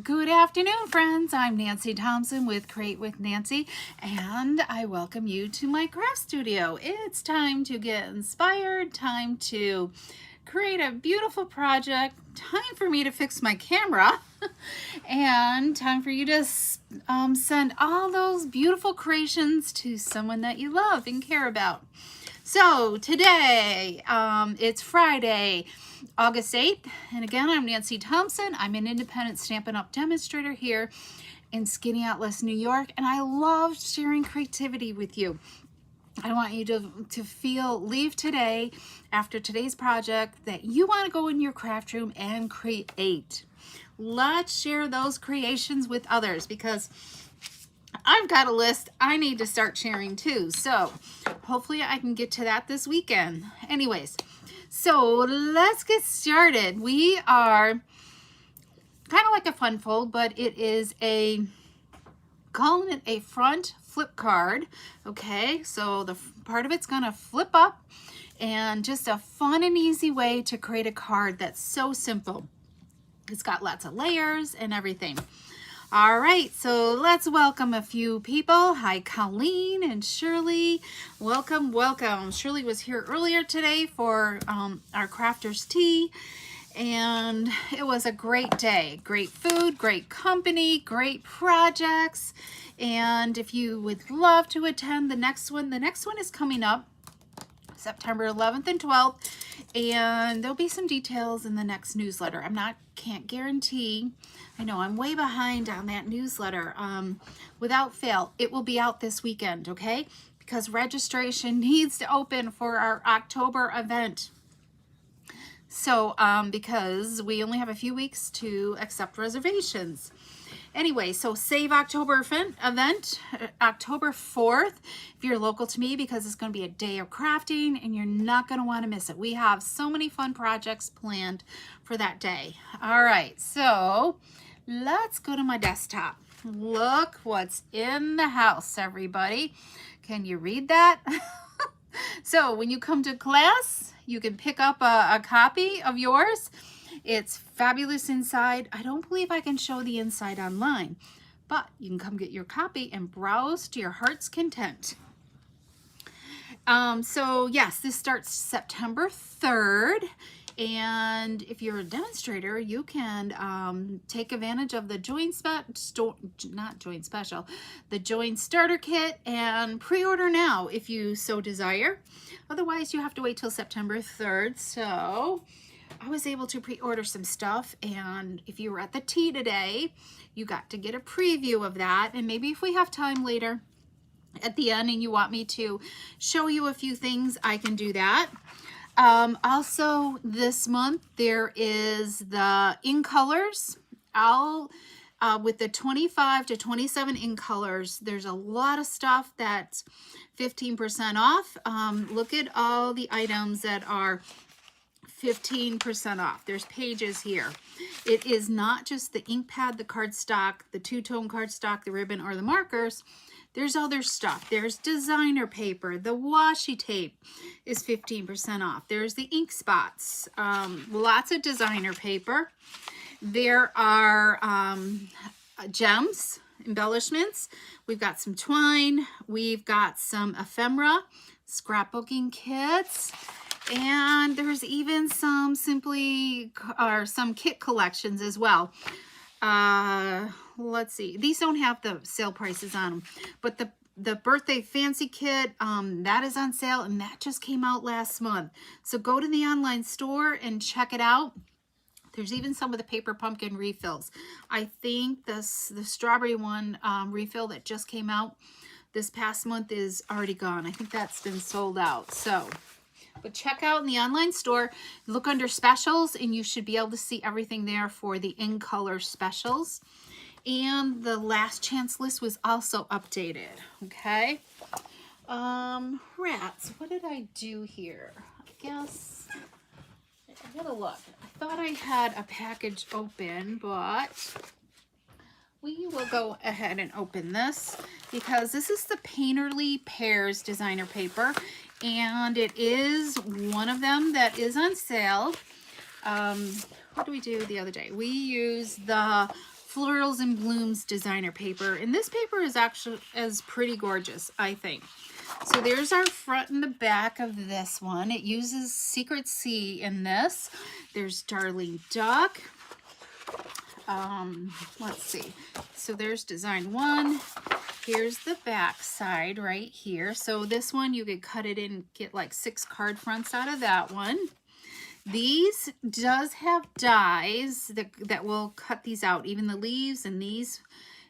Good afternoon, friends. I'm Nancy Thompson with Create with Nancy, and I welcome you to my craft studio. It's time to get inspired, time to create a beautiful project, time for me to fix my camera, and time for you to send all those beautiful creations to someone that you love and care about. So today, it's Friday, August 8th, and again, I'm Nancy Thompson. I'm an independent Stampin' Up! Demonstrator here in Skaneateles, New York, and I love sharing creativity with you. I want you to leave today, after today's project, that you want to go in your craft room and create. Let's share those creations with others, because I've got a list I need to start sharing too. So hopefully I can get to that this weekend. Anyways, so let's get started. We are kind of like a fun fold, but it is calling it a front flip card. Okay, so the part of it's gonna flip up, and just a fun and easy way to create a card that's so simple. It's got lots of layers and everything. All right, so let's welcome a few people. Hi, Colleen and Shirley. Welcome, welcome. Shirley was here earlier today for our crafters tea, and it was a great day. Great food, great company, great projects. And if you would love to attend the next one is coming up September 11th and 12th, and there'll be some details in the next newsletter. Can't guarantee. I know I'm way behind on that newsletter. Without fail, it will be out this weekend, okay? Because registration needs to open for our October event. So, because we only have a few weeks to accept reservations. Anyway, so save October event, October 4th, if you're local to me, because it's going to be a day of crafting and you're not going to want to miss it. We have so many fun projects planned for that day. All right, so let's go to my desktop. Look what's in the house, everybody. Can you read that? So when you come to class, you can pick up a copy of yours. It's fabulous inside. I don't believe I can show the inside online, but you can come get your copy and browse to your heart's content. So yes, this starts September 3rd. And if you're a demonstrator, you can take advantage of the Join Starter Kit and pre-order now if you so desire. Otherwise, you have to wait till September 3rd. So I was able to pre-order some stuff, and if you were at the tea today, you got to get a preview of that. And maybe if we have time later at the end and you want me to show you a few things, I can do that. Also this month there is the in colors. With the 25 to 27 in colors, there's a lot of stuff that's 15% off. Look at all the items that are 15% off. There's pages here. It is not just the ink pad, the cardstock, the two-tone cardstock, the ribbon, or the markers. There's other stuff. There's designer paper. The washi tape is 15% off. There's the ink spots. Lots of designer paper. There are gems, embellishments. We've got some twine. We've got some ephemera, scrapbooking kits. And there's even some some kit collections as well. Let's see. These don't have the sale prices on them, but the birthday fancy kit, that is on sale, and that just came out last month. So go to the online store and check it out. There's even some of the paper pumpkin refills. I think the strawberry one refill that just came out this past month is already gone. I think that's been sold out. So, but check out in the online store, look under specials, and you should be able to see everything there for the in color specials. And the last chance list was also updated. Okay. Rats, what did I do here? I guess I gotta look. I thought I had a package open, but we will go ahead and open this because this is the Perfectly Pears designer paper, and it is one of them that is on sale. What did we do the other day? We used the Florals and Blooms designer paper. And this paper is actually pretty gorgeous, I think. So there's our front and the back of this one. It uses Secret Sea in this. There's Darling Duck. Let's see. So there's design 1. Here's the back side right here. So this one you could cut it in, get like 6 card fronts out of that one. These does have dies that will cut these out, even the leaves and these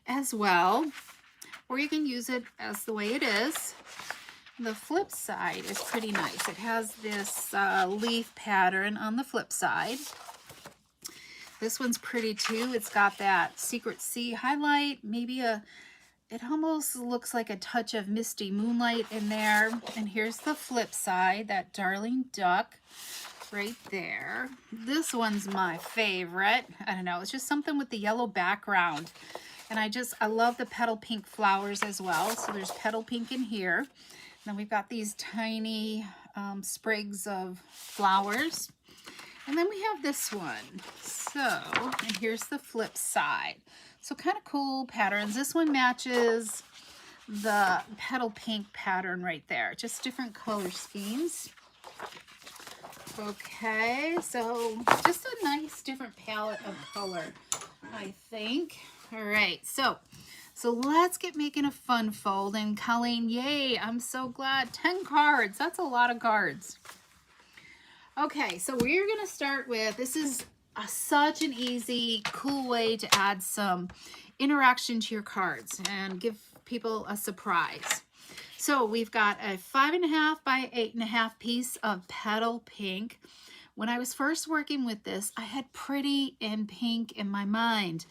as well. Or you can use it as the way it is. The flip side is pretty nice. It has this leaf pattern on the flip side. This one's pretty too. It's got that Secret Sea highlight, maybe it almost looks like a touch of misty moonlight in there. And here's the flip side, that Darling Duck right there. This one's my favorite. I don't know, it's just something with the yellow background. And I love the Petal Pink flowers as well. So there's Petal Pink in here. Then we've got these tiny sprigs of flowers. And then we have this one. So, and here's the flip side. So kind of cool patterns. This one matches the Petal Pink pattern right there. Just different color schemes. Okay, so just a nice different palette of color, I think. All right, so let's get making a fun fold. And Colleen, yay, I'm so glad. 10 cards, that's a lot of cards. Okay, so we're gonna start with, this is such an easy, cool way to add some interaction to your cards and give people a surprise. So we've got a 5.5 by 8.5 piece of Petal Pink. When I was first working with this, I had pretty and pink in my mind,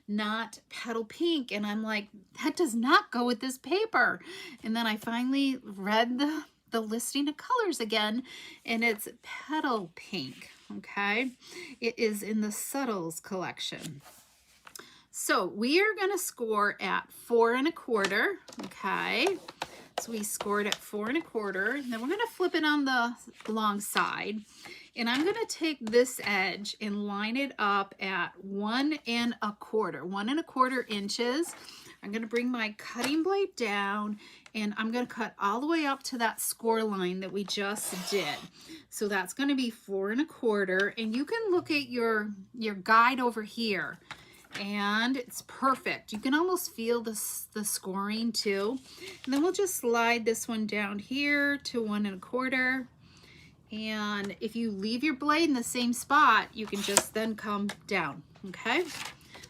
not Petal Pink. And I'm like, that does not go with this paper. And then I finally read the listing of colors again, and it's Petal Pink, okay? It is in the Subtles collection. So we are gonna score at 4 1/4, okay? So we scored at 4 1/4. Then we're gonna flip it on the long side. And I'm gonna take this edge and line it up at 1 1/4, 1 1/4 inches. I'm gonna bring my cutting blade down and I'm gonna cut all the way up to that score line that we just did. So that's gonna be 4 1/4. And you can look at your guide over here and it's perfect. You can almost feel the scoring too. And then we'll just slide this one down here to 1 1/4. And if you leave your blade in the same spot, you can just then come down, okay?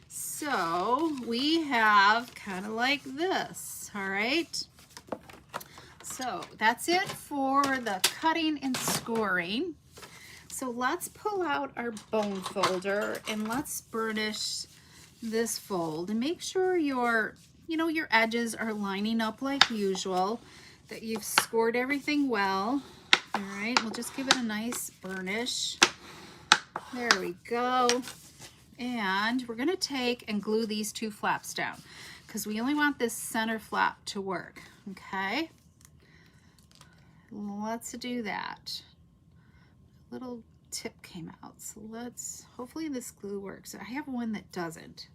So we have kind of like this, all right? So that's it for the cutting and scoring. So let's pull out our bone folder and let's burnish this fold and make sure your edges are lining up like usual, that you've scored everything well. All right, we'll just give it a nice burnish. There we go. And we're gonna take and glue these 2 flaps down because we only want this center flap to work, okay? Let's do that. Little tip came out, so hopefully this glue works. I have one that doesn't.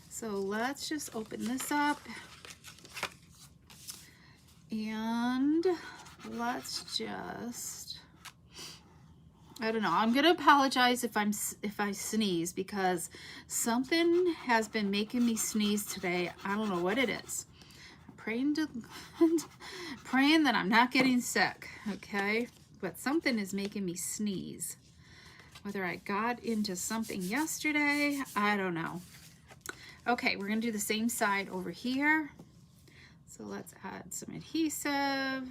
So let's just open this up and let's just, I don't know, I'm gonna apologize if I sneeze because something has been making me sneeze today. I don't know what it is. I'm praying that I'm not getting sick, okay? But something is making me sneeze. Whether I got into something yesterday, I don't know. Okay, we're gonna do the same side over here. So let's add some adhesive.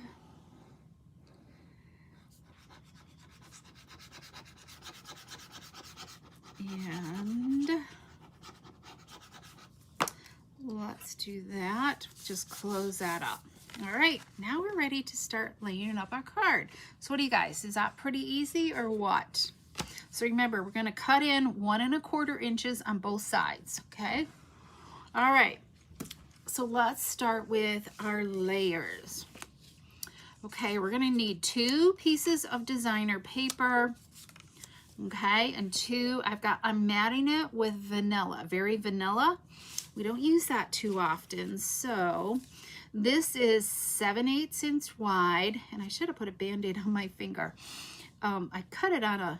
And let's do that. Just close that up. All right, now we're ready to start laying up our card. So what do you guys, is that pretty easy or what? So remember, we're gonna cut in 1 1/4 inches on both sides, okay? All right, so let's start with our layers. Okay, we're gonna need 2 pieces of designer paper. Okay, and 2, I'm matting it with vanilla, very vanilla. We don't use that too often, so this is 7/8 inch wide, and I should have put a Band-Aid on my finger. I cut it on a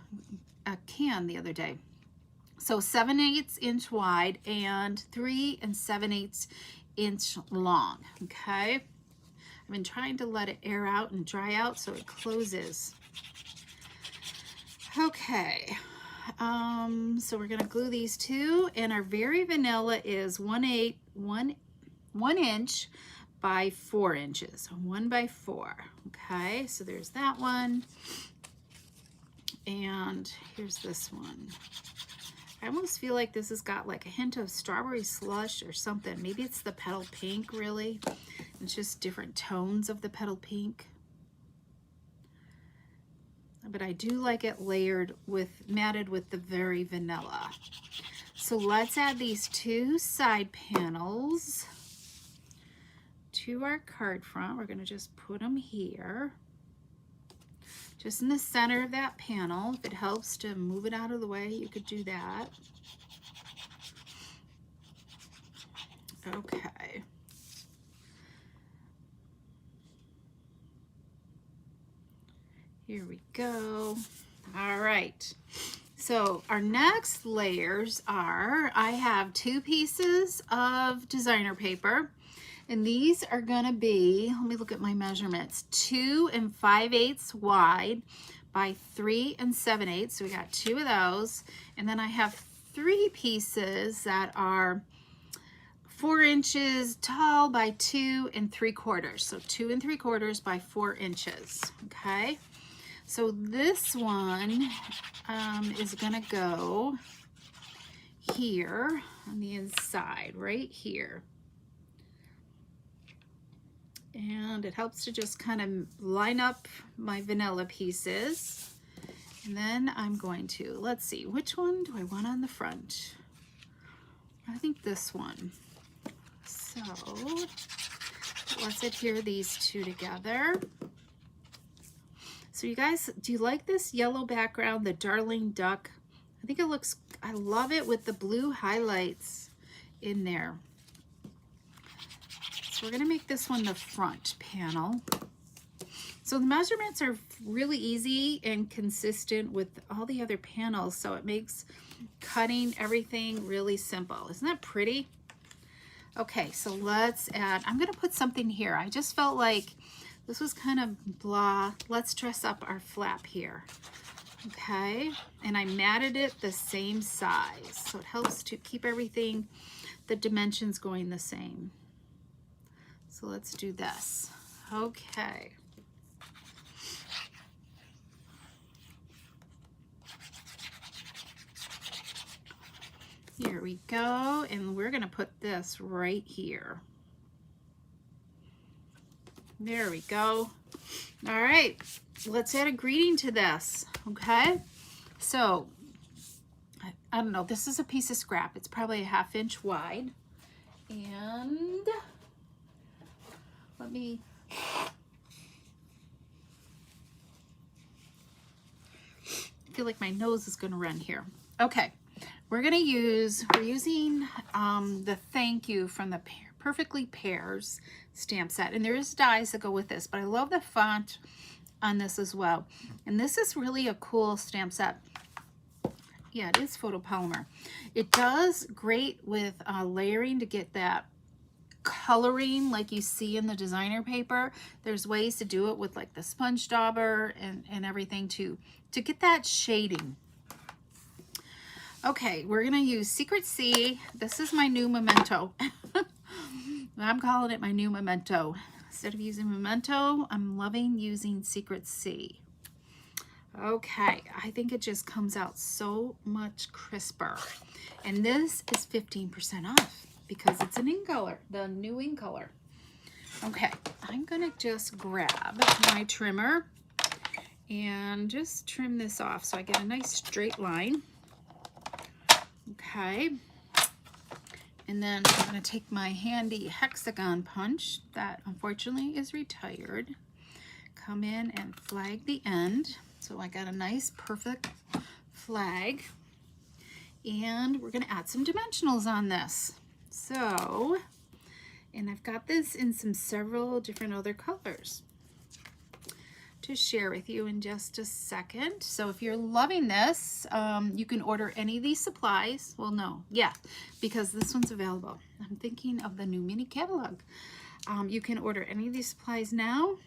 can the other day. So 7/8 inch wide and 3 7/8 inch long, okay? I've been trying to let it air out and dry out so it closes. Okay, so we're gonna glue these 2, and our very vanilla is 1 inch by 4 inches, 1 by 4. Okay, so there's that one, and here's this one. I almost feel like this has got like a hint of strawberry slush or something. Maybe it's the Petal Pink, really. It's just different tones of the Petal Pink. But I do like it layered matted with the very vanilla. So let's add these 2 side panels to our card front. We're going to just put them here, just in the center of that panel. If it helps to move it out of the way, you could do that. Okay. Here we go. All right. So our next layers are, I have 2 pieces of designer paper, and these are gonna be, let me look at my measurements, 2 5/8 wide by 3 7/8. So we got 2 of those. And then I have 3 pieces that are 4 inches tall by 2 3/4. So 2 3/4 by 4 inches, okay? So this one is gonna go here on the inside, right here. And it helps to just kind of line up my vanilla pieces. And then I'm going to, let's see, which one do I want on the front? I think this one. So let's adhere these 2 together. So you guys, do you like this yellow background, the Darling Duck? I think it looks, I love it with the blue highlights in there. So we're gonna make this one the front panel. So the measurements are really easy and consistent with all the other panels, so it makes cutting everything really simple. Isn't that pretty? Okay, so let's add, I'm gonna put something here. I just felt like this was kind of blah. Let's dress up our flap here. Okay, and I matted it the same size, so it helps to keep everything, the dimensions going the same. So let's do this. Okay. Here we go, and we're gonna put this right here. There we go. All right, let's add a greeting to this, okay? So, I don't know, this is a piece of scrap. It's probably a 1/2 inch wide. And let me, I feel like my nose is gonna run here. Okay, we're using the thank you from the Perfectly Pears stamp set, and there is dies that go with this, but I love the font on this as well. And this is really a cool stamp set. Yeah, it is photopolymer. It does great with layering to get that coloring like you see in the designer paper. There's ways to do it with like the sponge dauber and everything to get that shading. Okay, we're gonna use Secret C. This is my new memento. I'm calling it my new memento. Instead of using memento, I'm loving using Secret C. Okay, I think it just comes out so much crisper. And this is 15% off because it's an ink color, the new ink color. Okay, I'm gonna just grab my trimmer and just trim this off so I get a nice straight line. Okay. And then I'm going to take my handy hexagon punch that unfortunately is retired. Come in and flag the end. So I got a nice perfect flag, and we're going to add some dimensionals on this. So, and I've got this in several different other colors to share with you in just a second. So if you're loving this, you can order any of these supplies. Well, no, yeah, because this one's available. I'm thinking of the new mini catalog. You can order any of these supplies now.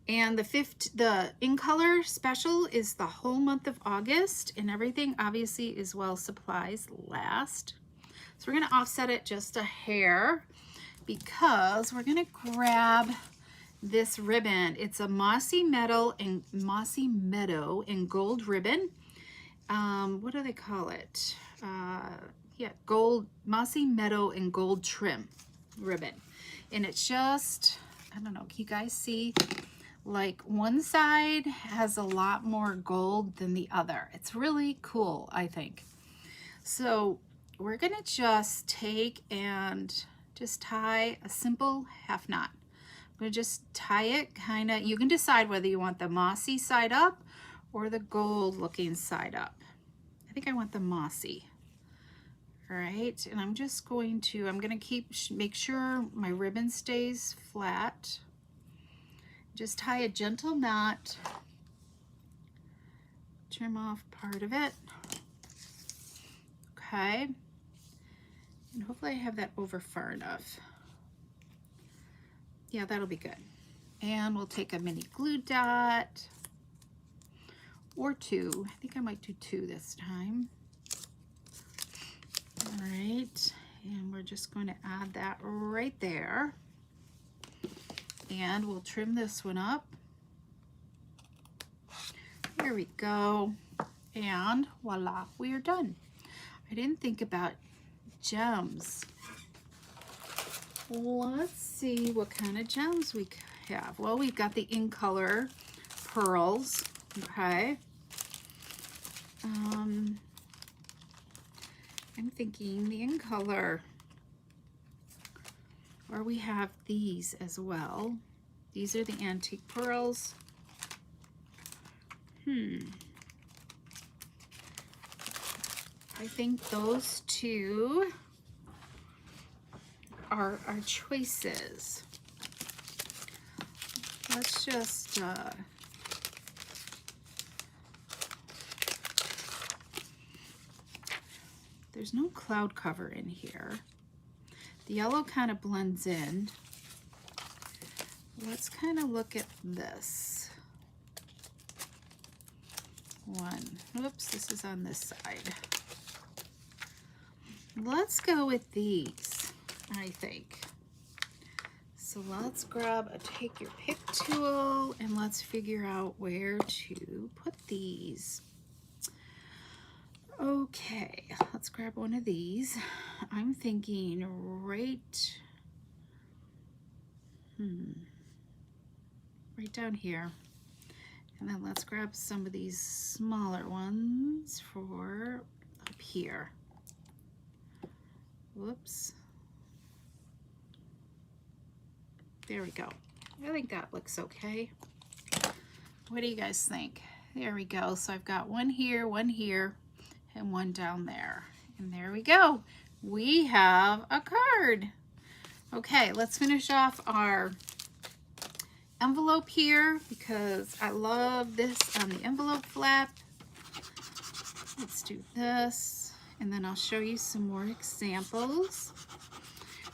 And the in color special is the whole month of August, and everything obviously is while supplies last. So we're going to offset it just a hair because we're going to grab this ribbon. It's a mossy meadow and gold ribbon. What do they call it? Yeah, gold, mossy meadow and gold trim ribbon. And it's just, I don't know, can you guys see? Like one side has a lot more gold than the other. It's really cool, I think. So we're gonna just take and just tie a simple half knot. I'm gonna just tie it kind of, you can decide whether you want the mossy side up or the gold looking side up. I think I want the mossy. All right, and I'm just going to, I'm gonna make sure my ribbon stays flat. Just tie a gentle knot, trim off part of it. Okay, and hopefully I have that over far enough. Yeah, that'll be good. And we'll take a mini glue dot or two. I think I might do two this time. All right, and we're just going to add that right there. And we'll trim this one up. Here we go. And voila, we are done. I didn't think about gems. Let's see what kind of gems we have. Well, we've got the in color pearls. Okay. I'm thinking the in color. Or we have these as well. These are the antique pearls. I think those two are our choices. Let's just there's no cloud cover in here. The yellow kind of blends in. Let's kind of look at this one. Oops, this is on this side. Let's go with these, I think. So let's take your pick tool and let's figure out where to put these. Okay, let's grab one of these. I'm thinking right down here. And then let's grab some of these smaller ones for up here. Whoops. There we go. I think that looks okay. What do you guys think? There we go. So I've got one here, and one down there. And there we go. We have a card. Okay, let's finish off our envelope here because I love this on the envelope flap. Let's do this, and then I'll show you some more examples.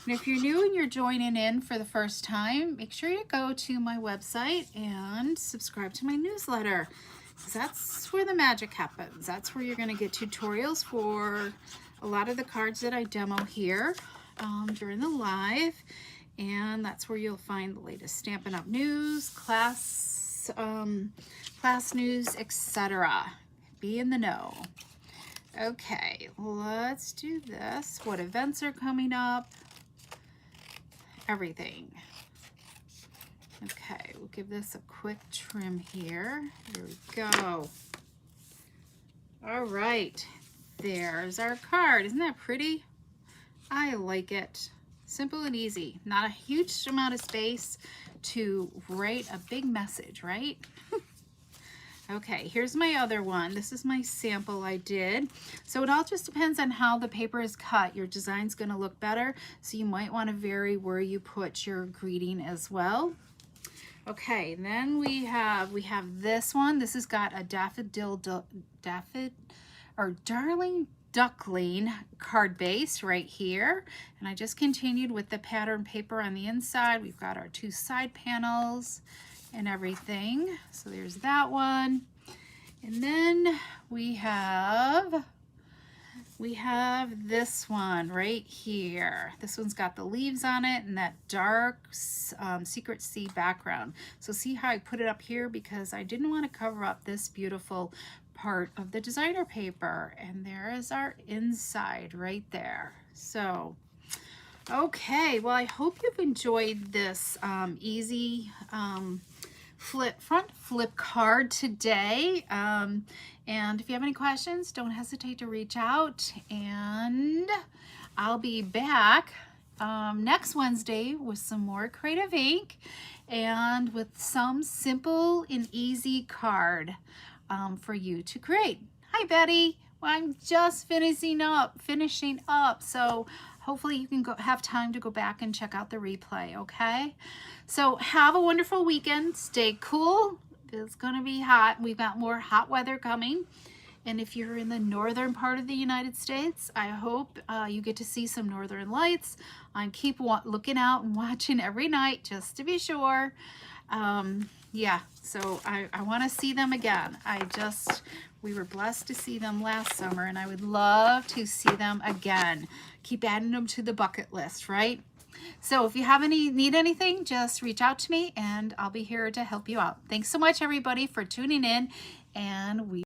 And if you're new and you're joining in for the first time, make sure you go to my website and subscribe to my newsletter, because that's where the magic happens. That's where you're going to get tutorials for a lot of the cards that I demo here during the live. And that's where you'll find the latest Stampin' Up! News, class news, etc. Be in the know. Okay, let's do this. What events are coming up? Everything. Okay, we'll give this a quick trim here. Here we go. All right, there's our card. Isn't that pretty? I like it. Simple and easy. Not a huge amount of space to write a big message, right? Okay, here's my other one. This is my sample I did. So it all just depends on how the paper is cut. Your design's going to look better, so you might want to vary where you put your greeting as well. Okay, then we have this one. This has got a darling duckling card base right here, and I just continued with the pattern paper on the inside. We've got our 2 side panels and everything. So there's that one. And then we have this one right here. This one's got the leaves on it and that dark secret sea background. So see how I put it up here because I didn't want to cover up this beautiful part of the designer paper. And there is our inside right there. So okay, well, I hope you've enjoyed this easy front flip card today. And if you have any questions, don't hesitate to reach out. And I'll be back next Wednesday with some more creative ink and with some simple and easy card for you to create. Hi, Betty. Well, I'm just finishing up. So hopefully you can have time to go back and check out the replay, okay? So have a wonderful weekend. Stay cool. It's going to be hot. We've got more hot weather coming. And if you're in the northern part of the United States, I hope you get to see some northern lights. I keep looking out and watching every night just to be sure. Yeah, so I want to see them again. We were blessed to see them last summer, and I would love to see them again. Keep adding them to the bucket list, right? So if you need anything, just reach out to me, and I'll be here to help you out. Thanks so much, everybody, for tuning in, and we